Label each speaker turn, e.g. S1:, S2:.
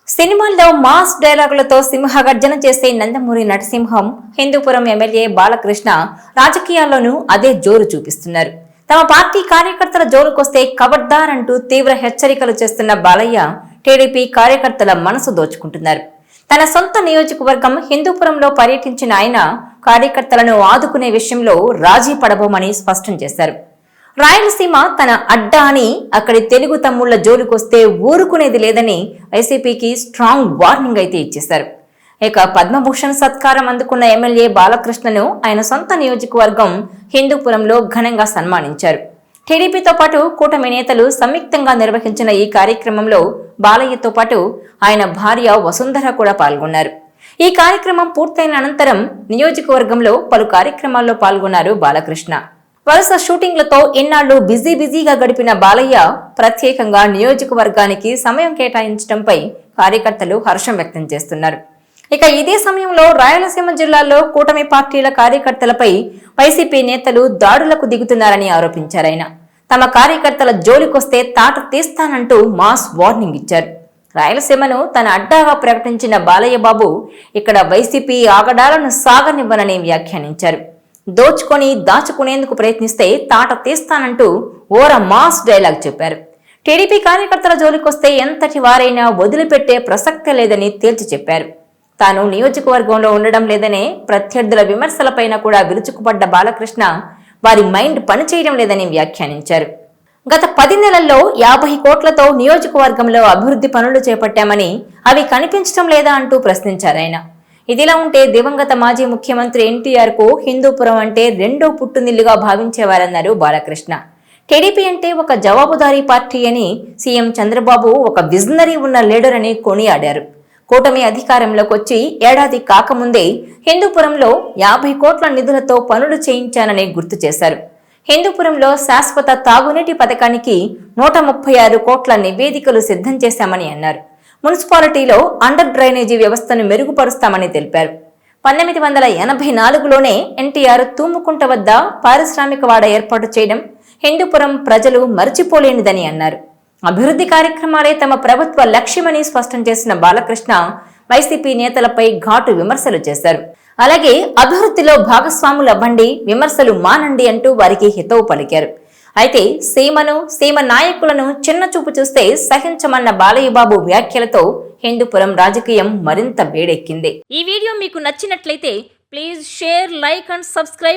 S1: సినిమాల్లో మాస్ డైలాగులతో సింహగర్జన చేసే నందమూరి నరసింహం హిందూపురం ఎమ్మెల్యే బాలకృష్ణ రాజకీయాల్లోనూ అదే జోరు చూపిస్తున్నారు. తమ పార్టీ కార్యకర్తల జోరుకొస్తే ఖబర్దార్ అంటూ తీవ్ర హెచ్చరికలు చేస్తున్న బాలయ్య టీడీపీ కార్యకర్తల మనసు దోచుకుంటున్నారు. తన సొంత నియోజకవర్గం హిందూపురంలో పర్యటించిన ఆయన కార్యకర్తలను ఆదుకునే విషయంలో రాజీ పడబోమని స్పష్టం చేశారు. రాయలసీమ తన అడ్డా అని అక్కడి తెలుగు తమ్ముళ్ల జోలికొస్తే ఊరుకునేది లేదని వైసీపీకి స్ట్రాంగ్ వార్నింగ్ అయితే ఇచ్చేశారు. ఇక పద్మభూషణ్ సత్కారం అందుకున్న ఎమ్మెల్యే బాలకృష్ణను ఆయన సొంత నియోజకవర్గం హిందూపురంలో ఘనంగా సన్మానించారు. టీడీపీతో పాటు కూటమి నేతలు సంయుక్తంగా నిర్వహించిన ఈ కార్యక్రమంలో బాలయ్యతో పాటు ఆయన భార్య వసుంధర కూడా పాల్గొన్నారు. ఈ కార్యక్రమం పూర్తయిన అనంతరం నియోజకవర్గంలో పలు కార్యక్రమాల్లో పాల్గొన్నారు బాలకృష్ణ. వరుస షూటింగ్లతో ఇన్నాళ్లు బిజీగా గడిపిన బాలయ్య ప్రత్యేకంగా నియోజకవర్గానికి సమయం కేటాయించడంపై కార్యకర్తలు హర్షం వ్యక్తం చేస్తున్నారు. ఇక ఇదే సమయంలో రాయలసీమ జిల్లాలో కూటమి పార్టీల కార్యకర్తలపై వైసీపీ నేతలు దాడులకు దిగుతున్నారని ఆరోపించారాయన. తమ కార్యకర్తల జోలికొస్తే తాట తీస్తానంటూ మాస్ వార్నింగ్ ఇచ్చారు. రాయలసీమను తన అడ్డాగా ప్రకటించిన బాలయ్య బాబు ఇక్కడ వైసీపీ ఆగడాలను సాగనివ్వనని వ్యాఖ్యానించారు. దోచుకొని దాచుకునేందుకు ప్రయత్నిస్తే తాట తీస్తానంటూ ఓర మాస్ డైలాగ్ చెప్పారు. టీడీపీ కార్యకర్తల జోలికొస్తే ఎంతటి వారైనా వదిలిపెట్టే ప్రసక్తే లేదని తేల్చి చెప్పారు. తాను నియోజకవర్గంలో ఉండడం లేదనే ప్రత్యర్థుల విమర్శలపైన కూడా విరుచుకుపడ్డ బాలకృష్ణ వారి మైండ్ పనిచేయడం లేదని వ్యాఖ్యానించారు. గత 10 నెలల్లో 50 కోట్లతో నియోజకవర్గంలో అభివృద్ధి పనులు చేపట్టామని అవి కనిపించడం లేదా అంటూ ప్రశ్నించారాయన. ఇదిలా ఉంటే దివంగత మాజీ ముఖ్యమంత్రి ఎన్టీఆర్ కు హిందూపురం అంటే రెండో పుట్టునిల్లుగా భావించేవారన్నారు బాలకృష్ణ. టీడీపీ అంటే ఒక జవాబుదారీ పార్టీ అని, సీఎం చంద్రబాబు ఒక విజనరీ ఉన్న లీడర్ అని కొనియాడారు. కూటమి అధికారంలోకి వచ్చి ఏడాది కాకముందే హిందూపురంలో 50 కోట్ల నిధులతో పనులు చేయించానని గుర్తు చేశారు. హిందూపురంలో శాశ్వత తాగునీటి పథకానికి 136 కోట్ల నివేదికలు సిద్ధం చేశామని అన్నారు. మున్సిపాలిటీలో అండర్ డ్రైనేజీ వ్యవస్థను మెరుగుపరుస్తామని తెలిపారు. 1984లోనే ఎన్టీఆర్ తూముకుంట వద్ద పారిశ్రామిక వాడ ఏర్పాటు చేయడం హిందూపురం ప్రజలు మర్చిపోలేనిదని అన్నారు. అభివృద్ధి కార్యక్రమాలే తమ ప్రభుత్వ లక్ష్యమని స్పష్టం చేసిన బాలకృష్ణ వైసీపీ నేతలపై ఘాటు విమర్శలు చేశారు. అలాగే అభివృద్ధిలో భాగస్వాములు అవ్వండి, విమర్శలు మానండి అంటూ వారికి హితవు పలికారు. అయితే సీమ నాయకులను చిన్న చూపు చూస్తే సహించమన్న బాలయ్య బాబు వ్యాఖ్యలతో హిందూపురం రాజకీయం మరింత వేడెక్కింది. ఈ వీడియో మీకు నచ్చినట్లయితే please share, like and subscribe.